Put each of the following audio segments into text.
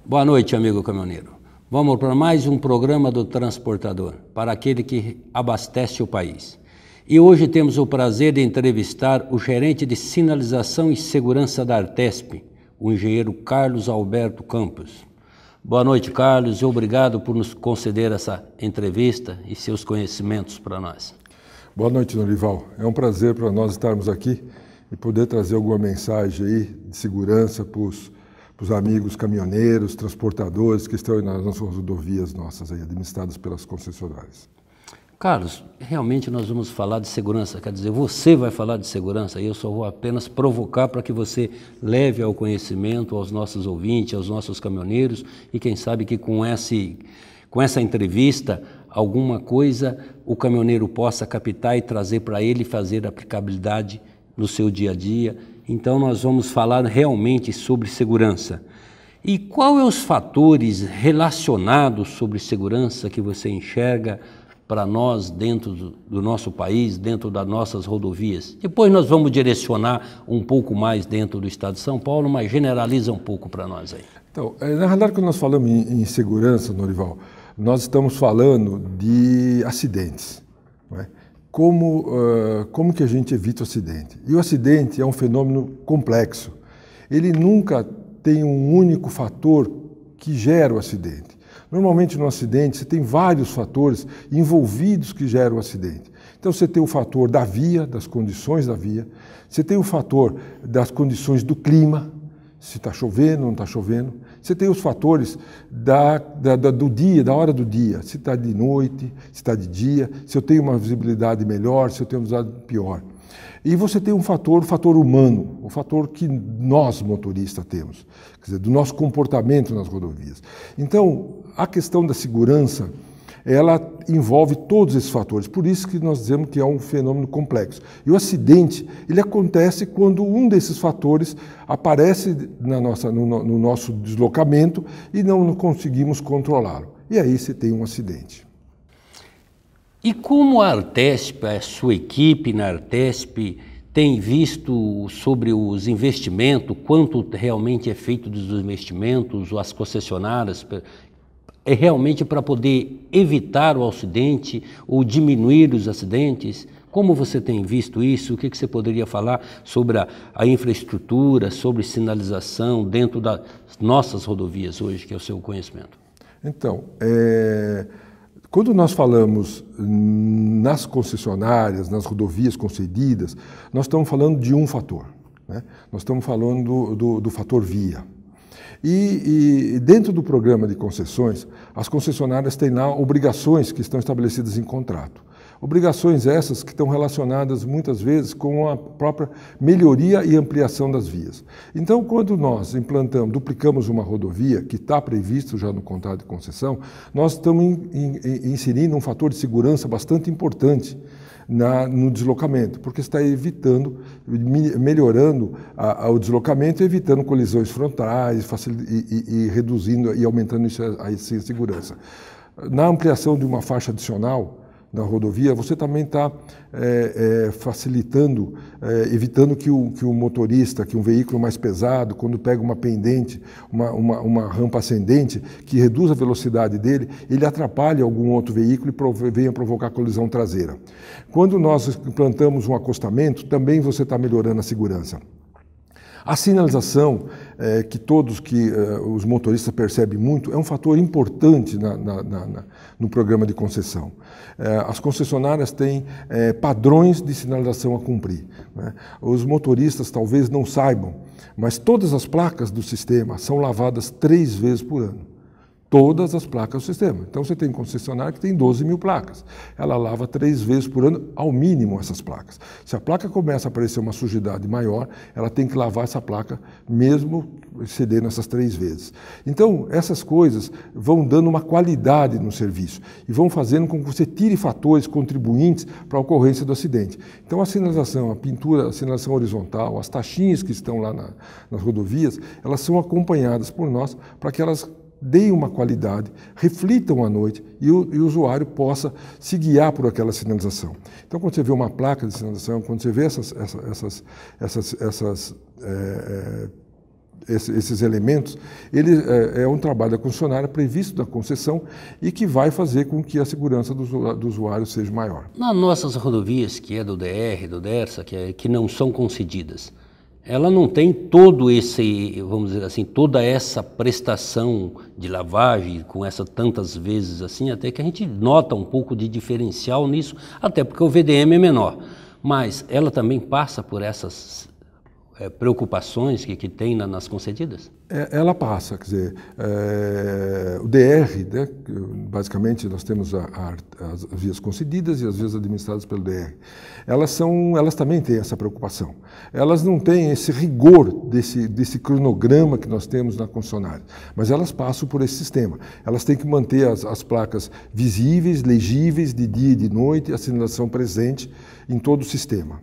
Boa noite, amigo caminhoneiro. Vamos para mais um programa do Transportador, para aquele que abastece o país. E hoje temos o prazer de entrevistar o gerente de sinalização e segurança da Artesp, o engenheiro Carlos Alberto Campos. Boa noite, Carlos, e obrigado por nos conceder essa entrevista e seus conhecimentos para nós. Boa noite, Norival. É um prazer para nós estarmos aqui e poder trazer alguma mensagem aí de segurança para os amigos caminhoneiros, transportadores que estão nas nossas rodovias nossas aí, administradas pelas concessionárias. Carlos, realmente nós vamos falar de segurança, quer dizer, você vai falar de segurança e eu só vou apenas provocar para que você leve ao conhecimento aos nossos ouvintes, aos nossos caminhoneiros e quem sabe que com essa entrevista alguma coisa o caminhoneiro possa captar e trazer para ele fazer aplicabilidade no seu dia a dia. Então nós vamos falar realmente sobre segurança. E quais são os fatores relacionados sobre segurança que você enxerga para nós dentro do nosso país, dentro das nossas rodovias? Depois nós vamos direcionar um pouco mais dentro do estado de São Paulo, mas generaliza um pouco para nós aí. Então, na realidade, quando nós falamos em segurança, Norival, nós estamos falando de acidentes, não é? Como que a gente evita o acidente? E o acidente é um fenômeno complexo. Ele nunca tem um único fator que gera o acidente. Normalmente no acidente você tem vários fatores envolvidos que geram o acidente. Então você tem o fator da via, das condições da via, você tem o fator das condições do clima, se está chovendo ou não está chovendo, você tem os fatores do dia, da hora do dia, se está de noite, se está de dia, se eu tenho uma visibilidade melhor, se eu tenho uma visibilidade pior. E você tem o fator humano, o fator que nós motoristas temos, quer dizer, do nosso comportamento nas rodovias. Então, a questão da segurança, ela envolve todos esses fatores, por isso que nós dizemos que é um fenômeno complexo. E o acidente, ele acontece quando um desses fatores aparece no nosso deslocamento e não conseguimos controlá-lo. E aí você tem um acidente. E como a Artesp, a sua equipe na Artesp, tem visto sobre os investimentos, quanto realmente é feito dos investimentos, as concessionárias, é realmente para poder evitar o acidente ou diminuir os acidentes? Como você tem visto isso? O que você poderia falar sobre a infraestrutura, sobre sinalização dentro das nossas rodovias hoje, que é o seu conhecimento? Então, quando nós falamos nas concessionárias, nas rodovias concedidas, nós estamos falando de um fator, né? Nós estamos falando do fator via. E dentro do programa de concessões, as concessionárias têm lá obrigações que estão estabelecidas em contrato. Obrigações essas que estão relacionadas muitas vezes com a própria melhoria e ampliação das vias. Então, quando nós duplicamos uma rodovia, que está previsto já no contrato de concessão, nós estamos inserindo um fator de segurança bastante importante no deslocamento, porque está melhorando o deslocamento, evitando colisões frontais e reduzindo e aumentando a segurança. Na ampliação de uma faixa adicional na rodovia, você também está facilitando, evitando que o motorista, que um veículo mais pesado, quando pega uma pendente, uma rampa ascendente, que reduz a velocidade dele, ele atrapalhe algum outro veículo e venha provocar colisão traseira. Quando nós implantamos um acostamento, também você está melhorando a segurança. A sinalização, que os motoristas percebem muito, é um fator importante no programa de concessão. As concessionárias têm padrões de sinalização a cumprir, né? Os motoristas talvez não saibam, mas todas as placas do sistema são lavadas 3 vezes por ano. Todas as placas do sistema. Então você tem concessionária que tem 12 mil placas. Ela lava 3 vezes por ano, ao mínimo, essas placas. Se a placa começa a aparecer uma sujidade maior, ela tem que lavar essa placa, mesmo cedendo essas 3 vezes. Então, essas coisas vão dando uma qualidade no serviço e vão fazendo com que você tire fatores contribuintes para a ocorrência do acidente. Então, a sinalização, a pintura, a sinalização horizontal, as taxinhas que estão lá nas rodovias, elas são acompanhadas por nós para que elas deem uma qualidade, reflitam à noite e o usuário possa se guiar por aquela sinalização. Então, quando você vê uma placa de sinalização, quando você vê essas esses elementos, ele é um trabalho da concessionária previsto na concessão e que vai fazer com que a segurança do usuário seja maior. Nas nossas rodovias, que é do DR, do DERSA, que não são concedidas, ela não tem todo esse, vamos dizer assim, toda essa prestação de lavagem com essa tantas vezes assim, até que a gente nota um pouco de diferencial nisso, até porque o VDM é menor. Mas ela também passa por essas preocupações que tem nas concedidas? Ela passa, quer dizer, o DR, né, basicamente nós temos as vias concedidas e as vias administradas pelo DR. Elas também têm essa preocupação. Elas não têm esse rigor desse cronograma que nós temos na concessionária, mas elas passam por esse sistema. Elas têm que manter as placas visíveis, legíveis, de dia e de noite, a sinalização presente em todo o sistema.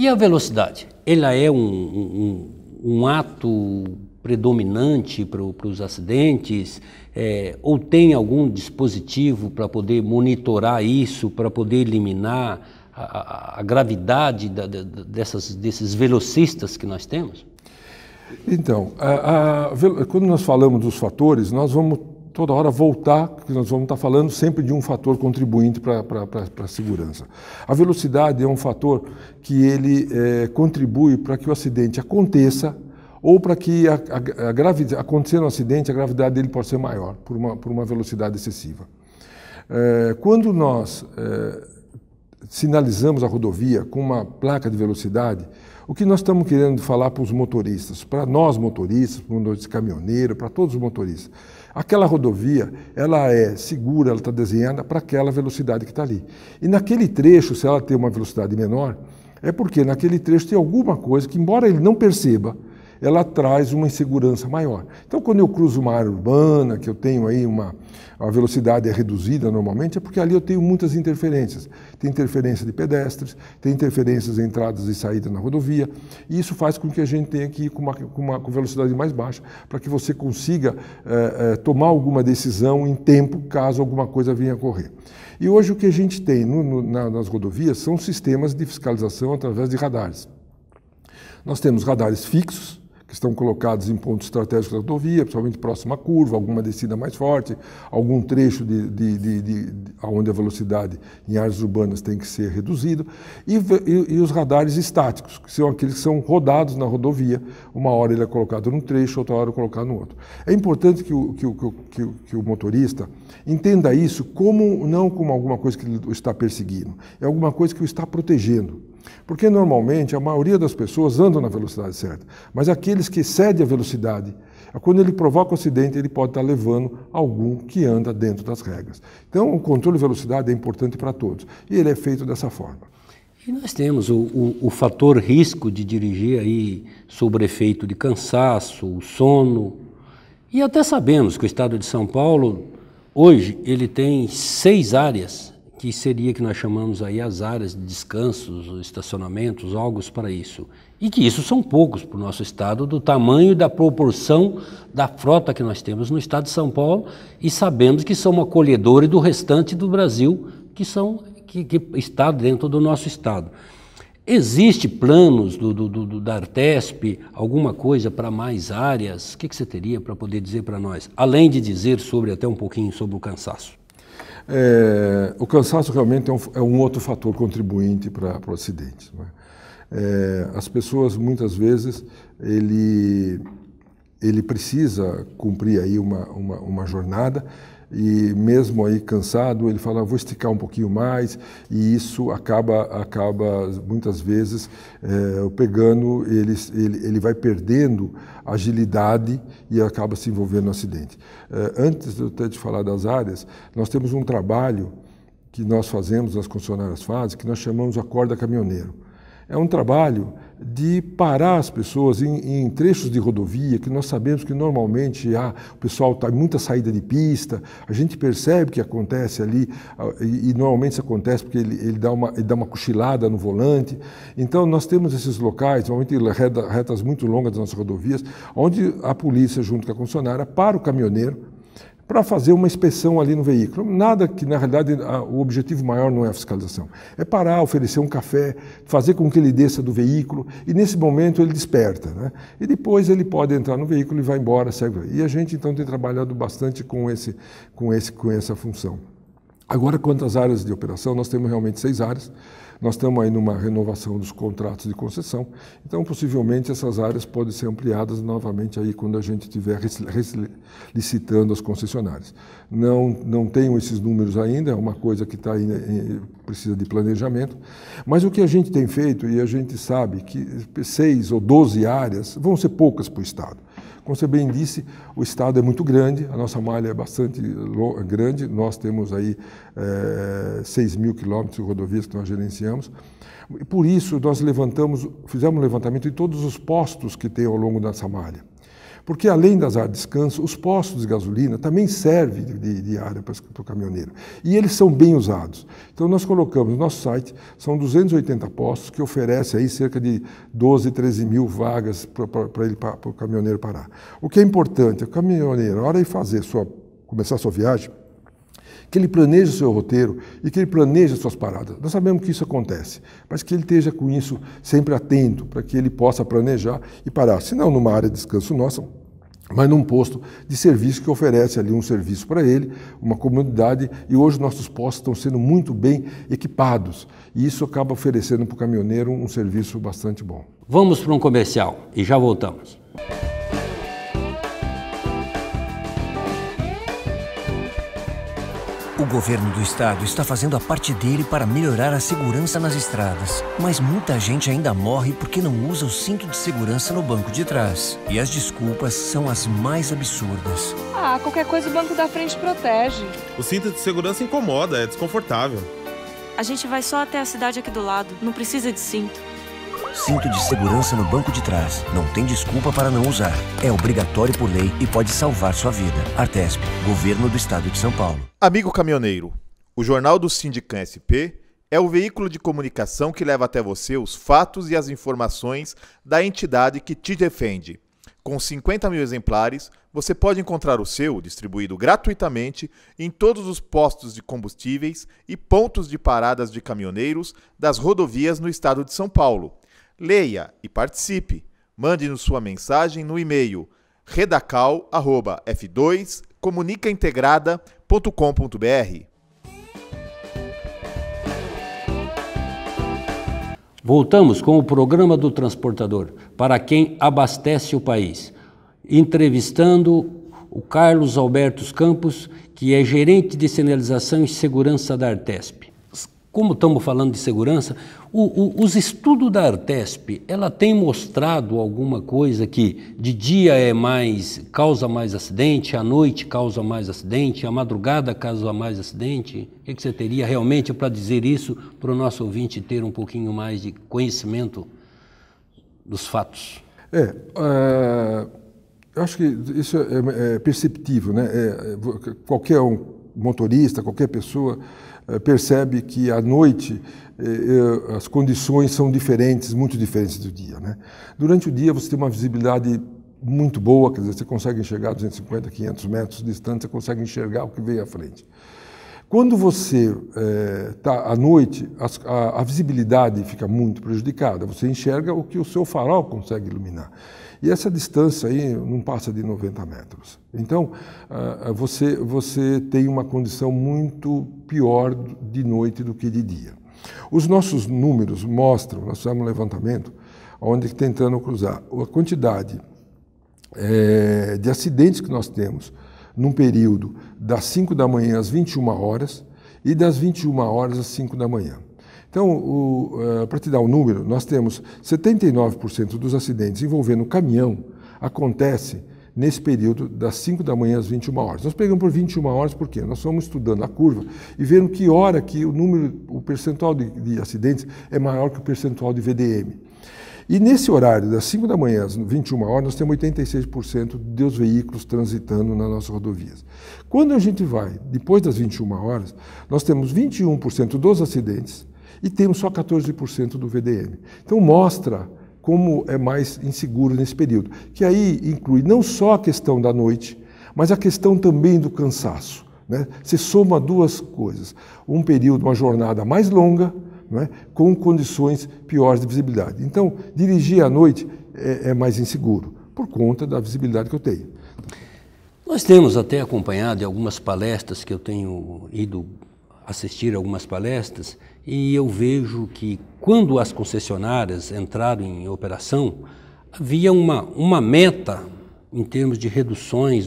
E a velocidade? Ela é um ato predominante para os acidentes? Ou tem algum dispositivo para poder monitorar isso, para poder eliminar a gravidade desses velocistas que nós temos? Então, quando nós falamos dos fatores, nós vamos toda hora voltar, porque nós vamos estar falando sempre de um fator contribuinte para a segurança. A velocidade é um fator que ele contribui para que o acidente aconteça ou para que acontecendo um acidente, a gravidade dele pode ser maior, por uma velocidade excessiva. Quando nós sinalizamos a rodovia com uma placa de velocidade, o que nós estamos querendo falar para os motoristas, para nós motoristas, para os caminhoneiros, para todos os motoristas, aquela rodovia, ela é segura, ela está desenhada para aquela velocidade que está ali. E naquele trecho, se ela tem uma velocidade menor, é porque naquele trecho tem alguma coisa que, embora ele não perceba, ela traz uma insegurança maior. Então, quando eu cruzo uma área urbana, que eu tenho aí a velocidade é reduzida normalmente, é porque ali eu tenho muitas interferências. Tem interferência de pedestres, tem interferências em entradas e saídas na rodovia, e isso faz com que a gente tenha que ir com uma velocidade mais baixa, para que você consiga tomar alguma decisão em tempo, caso alguma coisa venha a ocorrer. E hoje o que a gente tem nas rodovias são sistemas de fiscalização através de radares. Nós temos radares fixos, que estão colocados em pontos estratégicos da rodovia, principalmente próximo à curva, alguma descida mais forte, algum trecho onde a velocidade em áreas urbanas tem que ser reduzido, e os radares estáticos, que são aqueles que são rodados na rodovia, uma hora ele é colocado num trecho, outra hora é colocado no outro. É importante que o motorista entenda isso não como alguma coisa que ele está perseguindo, é alguma coisa que o está protegendo. Porque normalmente a maioria das pessoas andam na velocidade certa, mas aqueles que excedem a velocidade, quando ele provoca o acidente, ele pode estar levando algum que anda dentro das regras. Então o controle de velocidade é importante para todos e ele é feito dessa forma. E nós temos o fator risco de dirigir aí sob efeito de cansaço, o sono, e até sabemos que o estado de São Paulo, hoje, ele tem 6 áreas que nós chamamos aí as áreas de descansos, estacionamentos, algo para isso. E que isso são poucos para o nosso estado, do tamanho e da proporção da frota que nós temos no estado de São Paulo, e sabemos que são acolhedores do restante do Brasil, que está dentro do nosso estado. Existe planos da Artesp, alguma coisa para mais áreas? O que você teria para poder dizer para nós? Além de dizer até um pouquinho sobre o cansaço. O cansaço realmente é um outro fator contribuinte para o acidente. Não é? As pessoas, muitas vezes, ele precisa cumprir aí uma jornada e mesmo aí cansado, ele fala, vou esticar um pouquinho mais, e isso acaba muitas vezes pegando, ele vai perdendo agilidade e acaba se envolvendo no acidente. Antes de eu até te falar das áreas, nós temos um trabalho que nós fazemos, as concessionárias fazem, que nós chamamos de Acorda Caminhoneiro. É um trabalho de parar as pessoas em trechos de rodovia, que nós sabemos que normalmente o pessoal está em muita saída de pista, a gente percebe que acontece ali, e normalmente isso acontece porque ele dá uma cochilada no volante. Então nós temos esses locais, normalmente retas muito longas das nossas rodovias, onde a polícia, junto com a concessionária, para o caminhoneiro, para fazer uma inspeção ali no veículo. Nada que, na realidade, o objetivo maior não é a fiscalização. É parar, oferecer um café, fazer com que ele desça do veículo e, nesse momento, ele desperta, né? E depois ele pode entrar no veículo e vai embora, segue. E a gente, então, tem trabalhado bastante com essa função. Agora, quanto às áreas de operação, nós temos realmente 6 áreas. Nós estamos aí numa renovação dos contratos de concessão, então possivelmente essas áreas podem ser ampliadas novamente aí quando a gente estiver licitando as concessionárias. Não tenho esses números ainda, é uma coisa que está aí, precisa de planejamento, mas o que a gente tem feito, e a gente sabe que 6 ou 12 áreas vão ser poucas para o Estado. Como você bem disse, o Estado é muito grande, a nossa malha é bastante grande, nós temos aí 6.000 quilômetros de rodovias que nós gerenciamos. E por isso nós fizemos um levantamento de todos os postos que tem ao longo dessa malha. Porque além das áreas de descanso, os postos de gasolina também servem de área para o caminhoneiro. E eles são bem usados. Então nós colocamos no nosso site, são 280 postos que oferecem aí cerca de 12, 13 mil vagas para o caminhoneiro parar. O que é importante, o caminhoneiro, na hora de começar a sua viagem, que ele planeje o seu roteiro e que ele planeje as suas paradas. Nós sabemos que isso acontece, mas que ele esteja com isso sempre atento, para que ele possa planejar e parar, se não numa área de descanso nossa, mas num posto de serviço que oferece ali um serviço para ele, uma comodidade, e hoje nossos postos estão sendo muito bem equipados, e isso acaba oferecendo para o caminhoneiro um serviço bastante bom. Vamos para um comercial e já voltamos. O governo do estado está fazendo a parte dele para melhorar a segurança nas estradas. Mas muita gente ainda morre porque não usa o cinto de segurança no banco de trás. E as desculpas são as mais absurdas. Ah, qualquer coisa o banco da frente protege. O cinto de segurança incomoda, é desconfortável. A gente vai só até a cidade aqui do lado, não precisa de cinto. Cinto de segurança no banco de trás. Não tem desculpa para não usar. É obrigatório por lei e pode salvar sua vida. Artesp, Governo do Estado de São Paulo. Amigo caminhoneiro, o Jornal do Sindicam SP é o veículo de comunicação que leva até você os fatos e as informações da entidade que te defende. Com 50 mil exemplares, você pode encontrar o seu distribuído gratuitamente em todos os postos de combustíveis e pontos de paradas de caminhoneiros das rodovias no estado de São Paulo. Leia e participe. Mande-nos sua mensagem no e-mail redacal@f2comunicaintegrada.com.br. Voltamos com o programa do transportador, para quem abastece o país, entrevistando o Carlos Alberto Campos, que é gerente de sinalização e segurança da Artesp. Como estamos falando de segurança, os estudos da Artesp, ela tem mostrado alguma coisa que de dia causa mais acidente, à noite causa mais acidente, à madrugada causa mais acidente? O que você teria realmente para dizer isso, para o nosso ouvinte ter um pouquinho mais de conhecimento dos fatos? Eu acho que isso é perceptível, né? Qualquer motorista, qualquer pessoa percebe que à noite as condições são diferentes, muito diferentes do dia, né? Durante o dia você tem uma visibilidade muito boa, quer dizer, você consegue enxergar 250, 500 metros distante, você consegue enxergar o que vem à frente. Quando você está à noite, a visibilidade fica muito prejudicada, você enxerga o que o seu farol consegue iluminar. E essa distância aí não passa de 90 metros. Então, você tem uma condição muito pior de noite do que de dia. Os nossos números mostram, nós fizemos um levantamento, onde tentando cruzar a quantidade de acidentes que nós temos num período das 5 da manhã às 21 horas e das 21 horas às 5 da manhã. Então, para te dar um número, nós temos 79% dos acidentes envolvendo caminhão acontece nesse período das 5 da manhã às 21 horas. Nós pegamos por 21 horas porque nós fomos estudando a curva e vendo que hora que o percentual de acidentes é maior que o percentual de VDM. E nesse horário, das 5 da manhã às 21 horas, nós temos 86% dos veículos transitando nas nossas rodovias. Quando a gente vai, depois das 21 horas, nós temos 21% dos acidentes e temos só 14% do VDM. Então mostra como é mais inseguro nesse período, que aí inclui não só a questão da noite, mas a questão também do cansaço, né? Se soma duas coisas, um período, uma jornada mais longa, não é? Com condições piores de visibilidade. Então, dirigir à noite é mais inseguro, por conta da visibilidade que eu tenho. Nós temos até acompanhado em algumas palestras que eu tenho ido assistir algumas palestras, e eu vejo que quando as concessionárias entraram em operação, havia uma meta em termos de reduções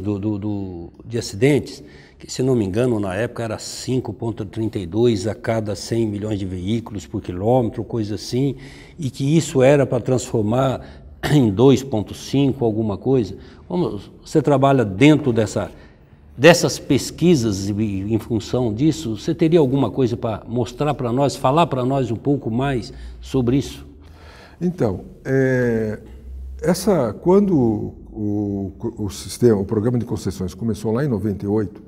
de acidentes, que, se não me engano, na época era 5,32 a cada 100 milhões de veículos por quilômetro, coisa assim, e que isso era para transformar em 2,5, alguma coisa. Você trabalha dentro dessas pesquisas e em função disso, você teria alguma coisa para mostrar para nós, falar para nós um pouco mais sobre isso? Então, quando o programa de concessões começou lá em 98,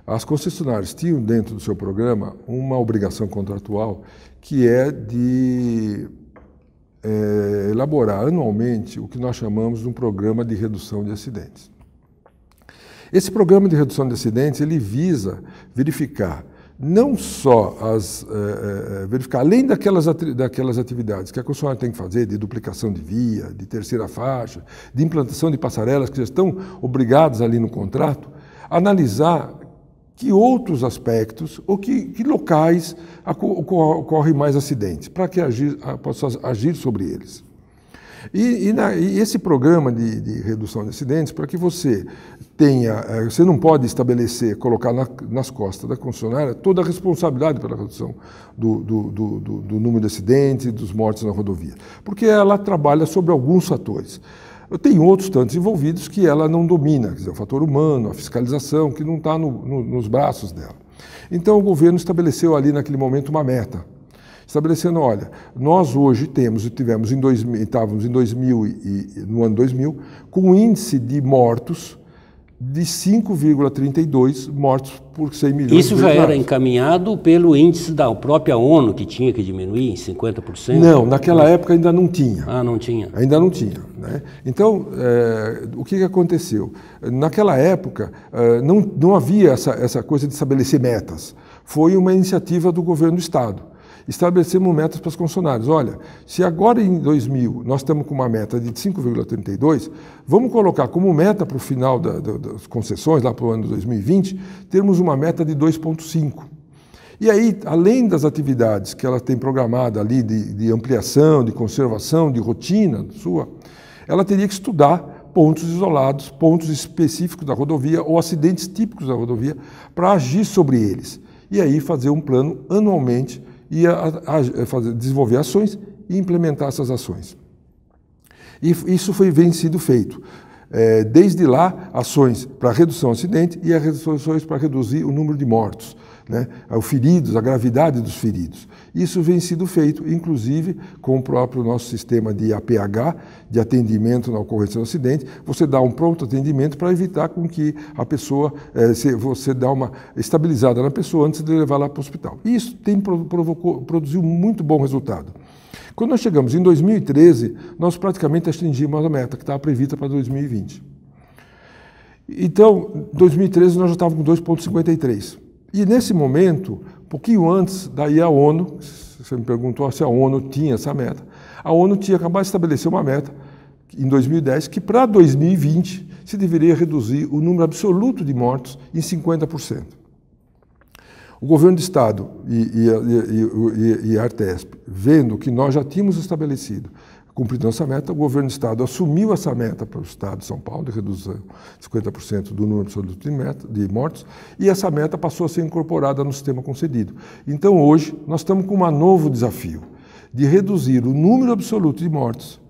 as concessionárias tinham dentro do seu programa uma obrigação contratual que é de elaborar anualmente o que nós chamamos de um programa de redução de acidentes. Esse programa de redução de acidentes, ele visa verificar não só verificar, além daquelas atividades que a concessionária tem que fazer, de duplicação de via, de terceira faixa, de implantação de passarelas que já estão obrigadas ali no contrato, analisar que outros aspectos ou que locais ocorrem mais acidentes, para que possa agir sobre eles. E esse programa de redução de acidentes, para que você você não pode estabelecer, colocar nas costas da concessionária toda a responsabilidade pela redução do número de acidentes e dos mortos na rodovia, porque ela trabalha sobre alguns fatores. Tem outros tantos envolvidos que ela não domina, quer dizer, o fator humano, a fiscalização, que não está nos braços dela. Então o governo estabeleceu ali naquele momento uma meta, estabelecendo, olha, nós hoje estávamos no ano 2000, com um índice de mortos de 5,32 mortos por 100 milhões de Isso já era encaminhado pelo índice da própria ONU, que tinha que diminuir em 50%? Não, naquela época ainda não tinha. Ah, não tinha? Ainda não tinha, né? Então, o que aconteceu? Naquela época, não havia essa coisa de estabelecer metas. Foi uma iniciativa do governo do Estado. Estabelecemos metas para as concessionárias. Olha, se agora em 2000 nós estamos com uma meta de 5,32, vamos colocar como meta para o final das concessões, lá para o ano de 2020, termos uma meta de 2,5. E aí, além das atividades que ela tem programada ali de ampliação, de conservação, de rotina sua, ela teria que estudar pontos isolados, pontos específicos da rodovia ou acidentes típicos da rodovia para agir sobre eles. E aí fazer um plano anualmente e desenvolver ações e implementar essas ações. E isso vem sido feito. Desde lá, ações para redução do acidente e as ações para reduzir o número de mortos, né? Os feridos, a gravidade dos feridos. Isso vem sido feito, inclusive, com o próprio nosso sistema de APH, de atendimento na ocorrência do acidente. Você dá um pronto atendimento para evitar com que a pessoa, você dá uma estabilizada na pessoa antes de levar lá para o hospital. E isso produziu muito bom resultado. Quando nós chegamos em 2013, nós praticamente atingimos a meta que estava prevista para 2020. Então, em 2013 nós já estávamos com 2,53. E nesse momento, um pouquinho antes, daí a ONU, você me perguntou se a ONU tinha essa meta, a ONU tinha acabado de estabelecer uma meta, em 2010, que para 2020 se deveria reduzir o número absoluto de mortos em 50%. O governo do Estado e a Artesp, vendo que nós já tínhamos estabelecido, cumprindo essa meta, o governo do Estado assumiu essa meta para o Estado de São Paulo, de redução de 50% do número absoluto de mortos, e essa meta passou a ser incorporada no sistema concedido. Então, hoje, nós estamos com um novo desafio, de reduzir o número absoluto de mortos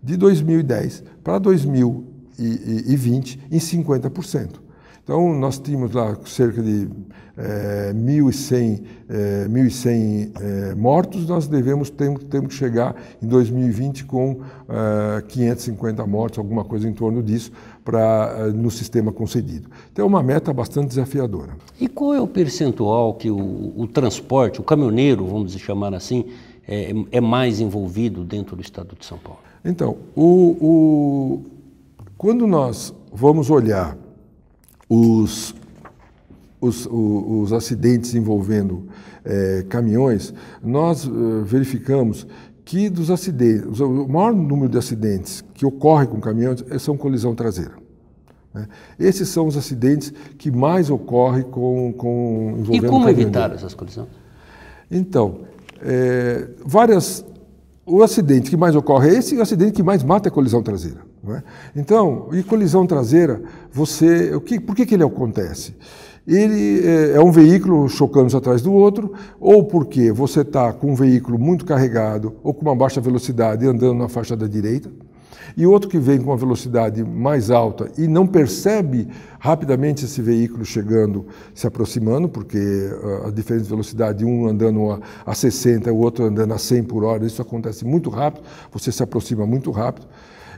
de 2010 para 2020 em 50%. Então, nós tínhamos lá cerca de 1.100 mortos, nós temos que chegar em 2020 com 550 mortos, alguma coisa em torno disso, no sistema concedido. Então, é uma meta bastante desafiadora. E qual é o percentual que o transporte, o caminhoneiro, vamos chamar assim, é mais envolvido dentro do Estado de São Paulo? Então, quando nós vamos olhar os acidentes envolvendo caminhões, nós verificamos que dos acidentes, o maior número de acidentes que ocorre com caminhões são colisão traseira. Esses são os acidentes que mais ocorrem com envolvendo E como caminhões. evitar essas colisões? Então, o acidente que mais ocorre é esse, e o acidente que mais mata é a colisão traseira. Não é? Então, e colisão traseira, por que ele acontece? Ele é um veículo chocando atrás do outro, ou porque você está com um veículo muito carregado ou com uma baixa velocidade andando na faixa da direita, e outro que vem com uma velocidade mais alta e não percebe rapidamente esse veículo chegando, se aproximando, porque a diferença de velocidade, um andando a 60 e o outro andando a 100 por hora, isso acontece muito rápido, você se aproxima muito rápido.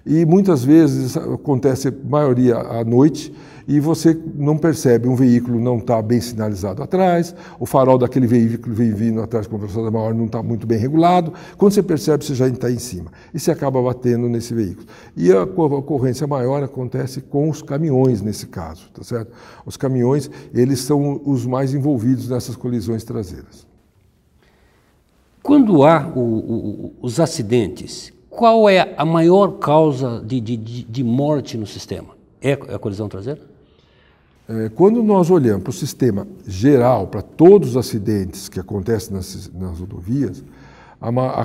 E muitas vezes acontece, a maioria, à noite, e você não percebe, um veículo não está bem sinalizado atrás, o farol daquele veículo vem vindo atrás com velocidade maior não está muito bem regulado, quando você percebe, você já está em cima, e você acaba batendo nesse veículo. E a ocorrência maior acontece com os caminhões nesse caso, tá certo? Os caminhões, eles são os mais envolvidos nessas colisões traseiras. Quando há os acidentes, qual é a maior causa de morte no sistema? É a colisão traseira? Quando nós olhamos para o sistema geral, para todos os acidentes que acontecem nas rodovias, a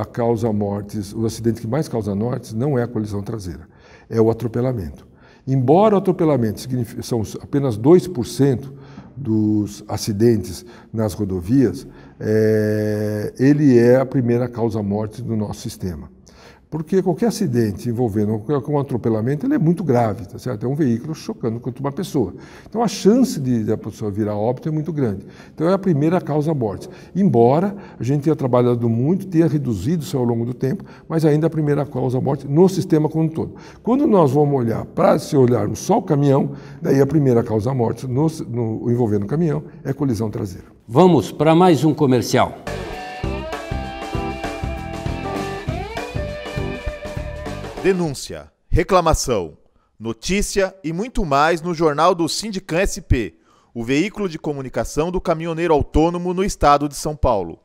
causa mortes, o acidente que mais causa mortes não é a colisão traseira, é o atropelamento. Embora o atropelamento são apenas 2% dos acidentes nas rodovias, ele é a primeira causa morte do nosso sistema. Porque qualquer acidente envolvendo um atropelamento, ele é muito grave, tá certo? É um veículo chocando contra uma pessoa. Então a chance de a pessoa virar óbito é muito grande. Então é a primeira causa morte. Embora a gente tenha trabalhado muito, tenha reduzido isso ao longo do tempo, mas ainda é a primeira causa morte no sistema como um todo. Quando nós vamos olhar, se olharmos só o caminhão, daí a primeira causa morte envolvendo o caminhão é colisão traseira. Vamos para mais um comercial. Denúncia, reclamação, notícia e muito mais no Jornal do Sindicam SP, o veículo de comunicação do caminhoneiro autônomo no estado de São Paulo.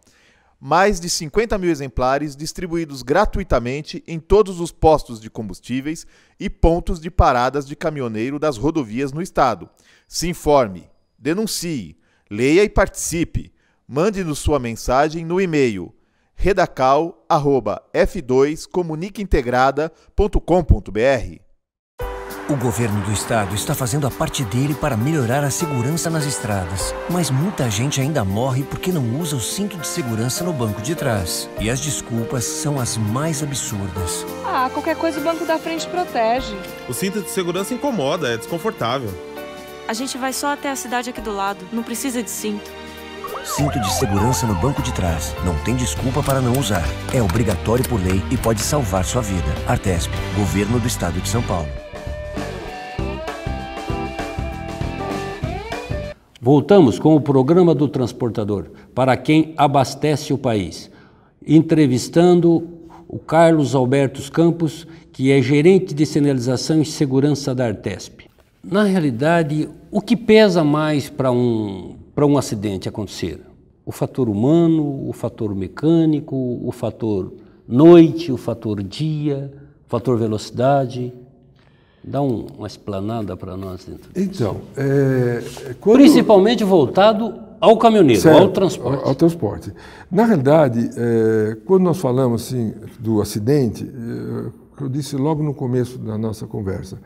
Mais de 50 mil exemplares distribuídos gratuitamente em todos os postos de combustíveis e pontos de paradas de caminhoneiro das rodovias no estado. Se informe, denuncie, leia e participe. Mande-nos sua mensagem no e-mail redacal@f2comunicaintegrada.com.br. O governo do estado está fazendo a parte dele para melhorar a segurança nas estradas, mas muita gente ainda morre porque não usa o cinto de segurança no banco de trás. E as desculpas são as mais absurdas. Ah, qualquer coisa o banco da frente protege. O cinto de segurança incomoda, é desconfortável. A gente vai só até a cidade aqui do lado, não precisa de cinto. Cinto de segurança no banco de trás. Não tem desculpa para não usar. É obrigatório por lei e pode salvar sua vida. Artesp, Governo do Estado de São Paulo. Voltamos com o programa do transportador, para quem abastece o país. Entrevistando o Carlos Alberto Campos, que é gerente de sinalização e segurança da Artesp. Na realidade, o que pesa mais para um acidente acontecer? O fator humano, o fator mecânico, o fator noite, o fator dia, o fator velocidade? Dá uma explanada para nós dentro disso. Então, principalmente voltado ao caminhoneiro, certo, ao transporte. Ao transporte. Na realidade, quando nós falamos assim, do acidente, eu disse logo no começo da nossa conversa,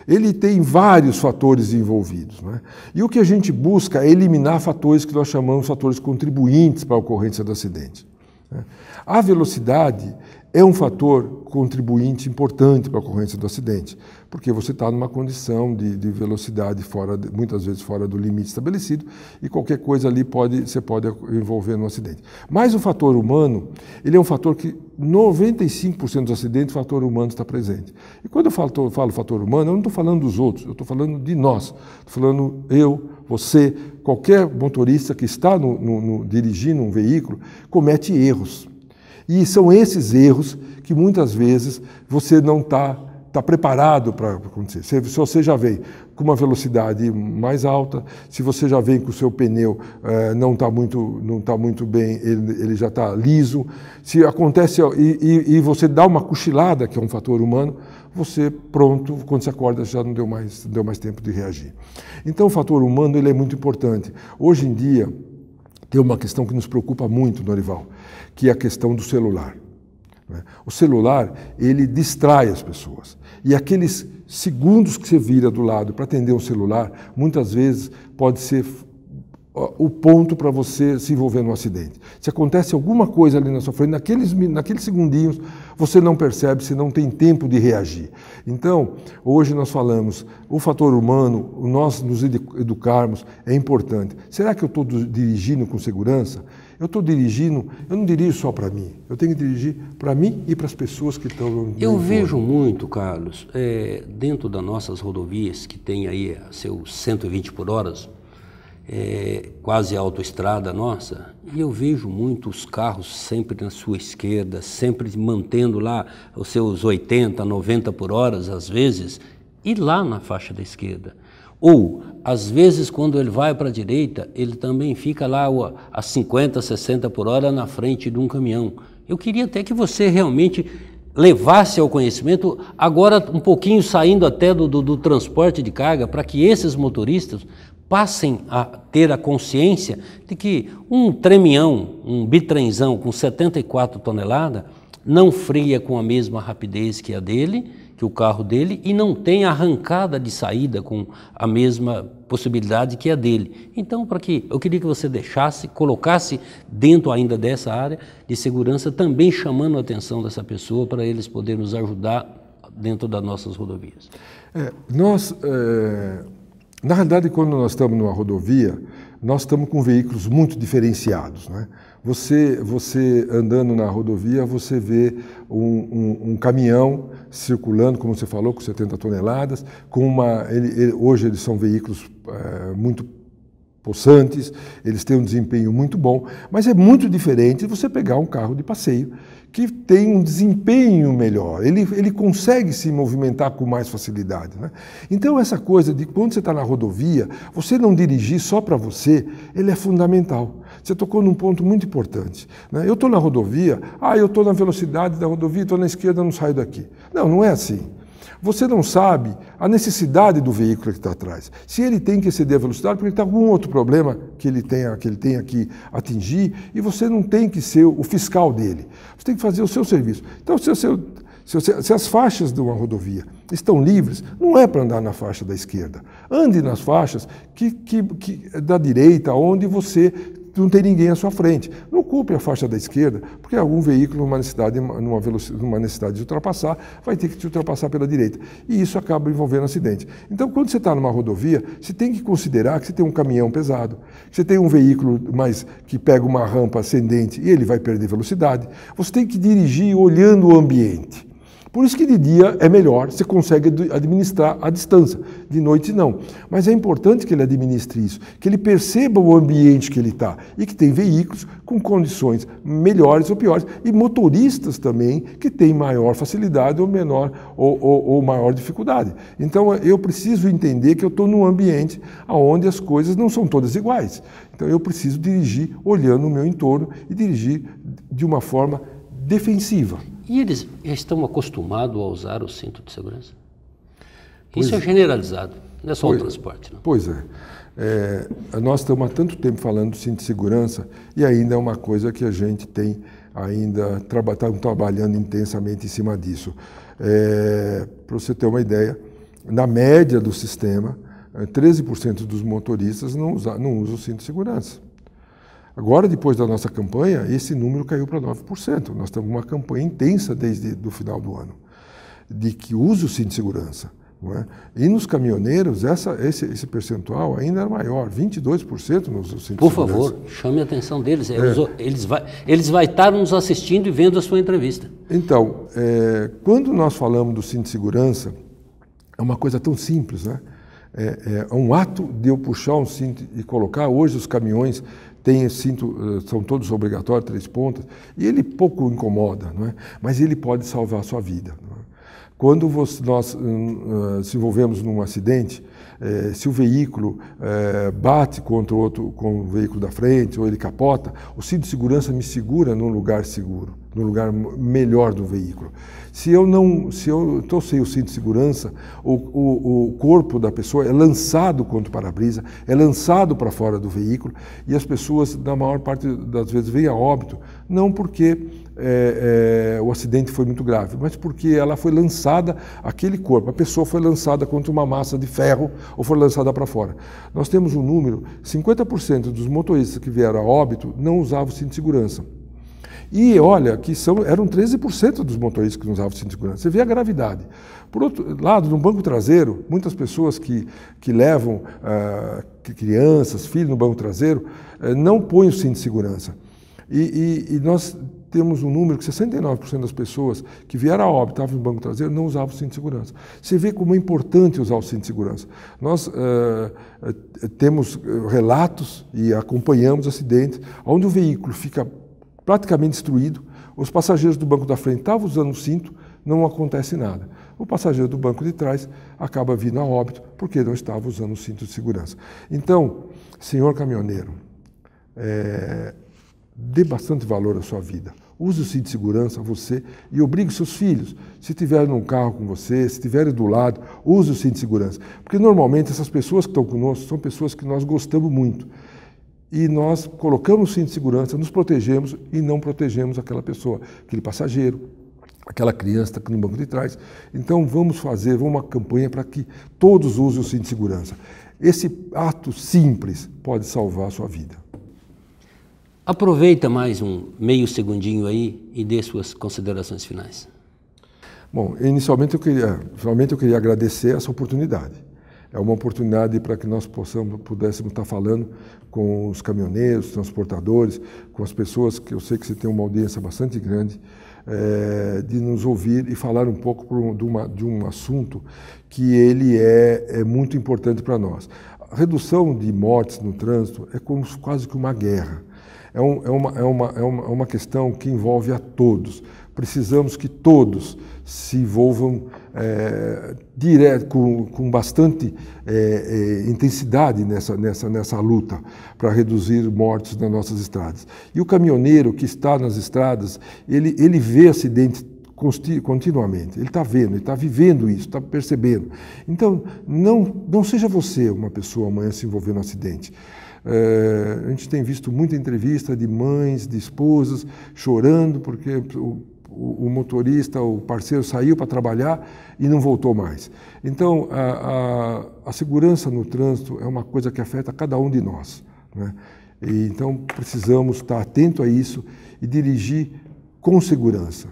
ele tem vários fatores envolvidos, né? E o que a gente busca é eliminar fatores que nós chamamos fatores contribuintes para a ocorrência do acidente, né? A velocidade é um fator contribuinte importante para a ocorrência do acidente, porque você está numa condição de velocidade muitas vezes fora do limite estabelecido, e qualquer coisa ali você pode envolver no acidente. Mas o fator humano, ele é um fator que 95% dos acidentes, o fator humano está presente. E quando eu falo fator humano, eu não estou falando dos outros, eu estou falando de nós. Estou falando eu, você, qualquer motorista que está dirigindo um veículo, comete erros. E são esses erros que muitas vezes você não está preparado para acontecer. Se você já vem com uma velocidade mais alta, se você já vem com o seu pneu não está muito bem, ele já está liso, se acontece e você dá uma cochilada, que é um fator humano, você pronto, quando você acorda já não deu mais tempo de reagir. Então o fator humano ele é muito importante. Hoje em dia tem uma questão que nos preocupa muito, Norival, que é a questão do celular. O celular, ele distrai as pessoas. E aqueles segundos que você vira do lado para atender um celular, muitas vezes pode ser o ponto para você se envolver num acidente. Se acontece alguma coisa ali na sua frente, naqueles segundinhos, você não percebe, você não tem tempo de reagir. Então, hoje nós falamos, o fator humano, nós nos educarmos, é importante. Será que eu estou dirigindo com segurança? Eu estou dirigindo, eu não dirijo só para mim, eu tenho que dirigir para mim e para as pessoas que estão... Eu vejo muito, Carlos, dentro das nossas rodovias, que tem aí seus 120 por hora, quase autoestrada nossa, e eu vejo muito os carros sempre na sua esquerda, sempre mantendo lá os seus 80, 90 por hora, às vezes, e lá na faixa da esquerda. Ou, às vezes, quando ele vai para a direita, ele também fica lá a 50, 60 por hora na frente de um caminhão. Eu queria até que você realmente levasse ao conhecimento, agora um pouquinho saindo até do transporte de carga, para que esses motoristas passem a ter a consciência de que um tremião, um bitrenzão com 74 toneladas, não freia com a mesma rapidez que a dele, que o carro dele, e não tem arrancada de saída com a mesma possibilidade que a dele. Então, eu queria que você colocasse dentro ainda dessa área de segurança, também chamando a atenção dessa pessoa para eles poderem nos ajudar dentro das nossas rodovias. Na realidade, quando nós estamos numa rodovia, nós estamos com veículos muito diferenciados, né? Você andando na rodovia, você vê um caminhão circulando, como você falou, com 70 toneladas, hoje eles são veículos muito possantes, eles têm um desempenho muito bom, mas é muito diferente você pegar um carro de passeio que tem um desempenho melhor, ele consegue se movimentar com mais facilidade, né? Então essa coisa de quando você está na rodovia, você não dirigir só para você, ele é fundamental. Você tocou num ponto muito importante, né? Eu estou na rodovia, eu estou na velocidade da rodovia, estou na esquerda, não saio daqui. Não é assim. Você não sabe a necessidade do veículo que está atrás. Se ele tem que exceder a velocidade, porque ele tem algum outro problema que ele tenha que atingir, e você não tem que ser o fiscal dele. Você tem que fazer o seu serviço. Então, se as faixas de uma rodovia estão livres, não é para andar na faixa da esquerda. Ande nas faixas da direita, onde você não tem ninguém à sua frente. Não ocupe a faixa da esquerda, porque algum veículo, numa necessidade de ultrapassar, vai ter que te ultrapassar pela direita. E isso acaba envolvendo acidente. Então, quando você está numa rodovia, você tem que considerar que você tem um caminhão pesado, que você tem um veículo que pega uma rampa ascendente e ele vai perder velocidade. Você tem que dirigir olhando o ambiente. Por isso que de dia é melhor, você consegue administrar a distância, de noite não. Mas é importante que ele administre isso, que ele perceba o ambiente que ele está e que tem veículos com condições melhores ou piores e motoristas também que têm maior facilidade ou menor ou maior dificuldade. Então eu preciso entender que eu estou num ambiente onde as coisas não são todas iguais. Então eu preciso dirigir olhando o meu entorno e dirigir de uma forma defensiva. E eles estão acostumados a usar o cinto de segurança? Isso é generalizado, não é só o transporte. Não? Pois é. Nós estamos há tanto tempo falando do cinto de segurança e ainda é uma coisa que a gente tem ainda trabalhando intensamente em cima disso. Para você ter uma ideia, na média do sistema, 13% dos motoristas não usam o cinto de segurança. Agora, depois da nossa campanha, esse número caiu para 9%. Nós temos uma campanha intensa desde o final do ano, de que usa o cinto de segurança. Não é? E nos caminhoneiros, esse percentual ainda é maior, 22% não usa o cinto de segurança. Por favor, chame a atenção deles. Eles vão estar nos assistindo e vendo a sua entrevista. Então, quando nós falamos do cinto de segurança, é uma coisa tão simples, né? É um ato de eu puxar um cinto e colocar. Hoje os caminhões têm cinto, são todos obrigatórios, 3 pontas, e ele pouco incomoda, não é? Mas ele pode salvar a sua vida. Não é? Quando nós se envolvemos num acidente, se o veículo bate contra com o veículo da frente ou ele capota, o cinto de segurança me segura num lugar seguro, num lugar melhor do veículo. Se eu estou sem o cinto de segurança, o corpo da pessoa é lançado contra o para-brisa, é lançado para fora do veículo e as pessoas, na maior parte das vezes, vêm a óbito, não porque o acidente foi muito grave, mas porque ela foi lançada, aquele corpo, a pessoa foi lançada contra uma massa de ferro ou foi lançada para fora. Nós temos um número, 50% dos motoristas que vieram a óbito não usavam cinto de segurança. E olha, que eram 13% dos motoristas que não usavam cinto de segurança. Você vê a gravidade. Por outro lado, no banco traseiro, muitas pessoas que levam crianças, filhos no banco traseiro, não põem o cinto de segurança. E nós temos um número que 69% das pessoas que vieram a óbito, estavam no banco traseiro, não usavam o cinto de segurança. Você vê como é importante usar o cinto de segurança. Nós temos relatos e acompanhamos acidentes onde o veículo fica praticamente destruído, os passageiros do banco da frente estavam usando o cinto, não acontece nada. O passageiro do banco de trás acaba vindo a óbito porque não estava usando o cinto de segurança. Então, senhor caminhoneiro, dê bastante valor à sua vida. Use o cinto de segurança, você, e obrigue seus filhos. Se estiverem num carro com você, se estiverem do lado, use o cinto de segurança. Porque normalmente essas pessoas que estão conosco são pessoas que nós gostamos muito. E nós colocamos o cinto de segurança, nos protegemos e não protegemos aquela pessoa, aquele passageiro, aquela criança que está no banco de trás. Então vamos fazer uma campanha para que todos usem o cinto de segurança. Esse ato simples pode salvar a sua vida. Aproveita mais um meio segundinho aí e dê suas considerações finais. Bom, inicialmente eu queria agradecer essa oportunidade. É uma oportunidade para que nós pudéssemos estar falando com os caminhoneiros, transportadores, com as pessoas que eu sei que você tem uma audiência bastante grande, de nos ouvir e falar um pouco de um assunto que ele é muito importante para nós. A redução de mortes no trânsito é como quase que uma guerra. É uma questão que envolve a todos. Precisamos que todos se envolvam com bastante intensidade nessa luta para reduzir mortes nas nossas estradas. E o caminhoneiro que está nas estradas, ele vê acidentes continuamente, ele está vendo, ele está vivendo isso, está percebendo. Então, não seja você uma pessoa amanhã se envolver no acidente. A gente tem visto muita entrevista de mães, de esposas, chorando porque o motorista, o parceiro saiu para trabalhar e não voltou mais. Então, a segurança no trânsito é uma coisa que afeta cada um de nós, né? E, então, precisamos estar atento a isso e dirigir com segurança.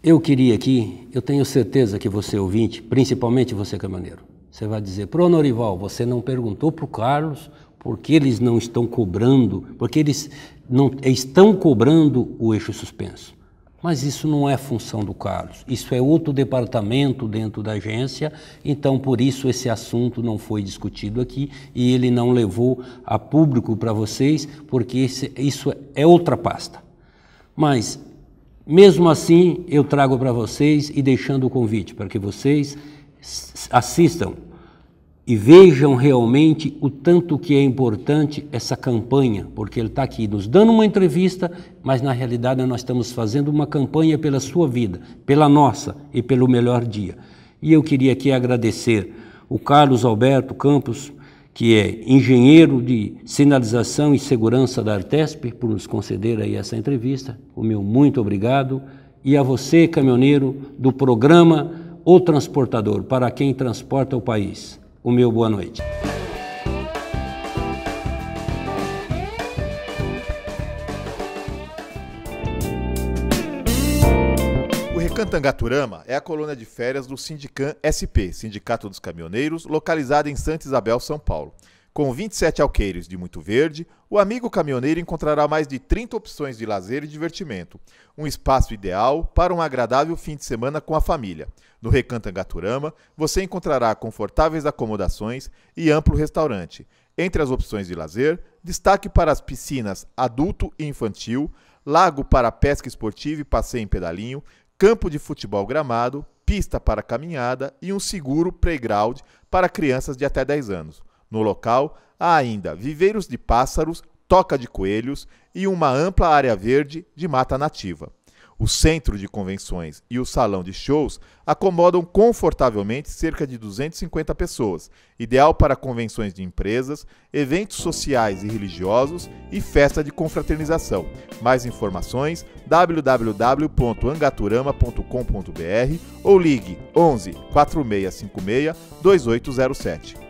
Eu queria aqui, eu tenho certeza que você ouvinte, principalmente você caminhoneiro, você vai dizer, pro Norival, você não perguntou para o Carlos por que eles não estão cobrando, porque eles não estão cobrando o eixo suspenso. Mas isso não é função do Carlos, isso é outro departamento dentro da agência, então por isso esse assunto não foi discutido aqui e ele não levou a público para vocês, porque isso é outra pasta. Mas, mesmo assim, eu trago para vocês e deixando o convite para que vocês assistam e vejam realmente o tanto que é importante essa campanha, porque ele está aqui nos dando uma entrevista, mas na realidade nós estamos fazendo uma campanha pela sua vida, pela nossa e pelo melhor dia. E eu queria aqui agradecer o Carlos Alberto Campos, que é engenheiro de sinalização e segurança da Artesp, por nos conceder aí essa entrevista. O meu muito obrigado. E a você, caminhoneiro, do programa O Transportador, para quem transporta o país. O meu boa noite. O Recantangaturama é a colônia de férias do Sindicam SP, Sindicato dos Caminhoneiros, localizado em Santa Isabel, São Paulo. Com 27 alqueires de muito verde, o amigo caminhoneiro encontrará mais de 30 opções de lazer e divertimento. Um espaço ideal para um agradável fim de semana com a família. No Recantangaturama, você encontrará confortáveis acomodações e amplo restaurante. Entre as opções de lazer, destaque para as piscinas adulto e infantil, lago para pesca esportiva e passeio em pedalinho, campo de futebol gramado, pista para caminhada e um seguro playground para crianças de até 10 anos. No local, há ainda viveiros de pássaros, toca de coelhos e uma ampla área verde de mata nativa. O centro de convenções e o salão de shows acomodam confortavelmente cerca de 250 pessoas, ideal para convenções de empresas, eventos sociais e religiosos e festa de confraternização. Mais informações www.angaturama.com.br ou ligue 11 4656 2807.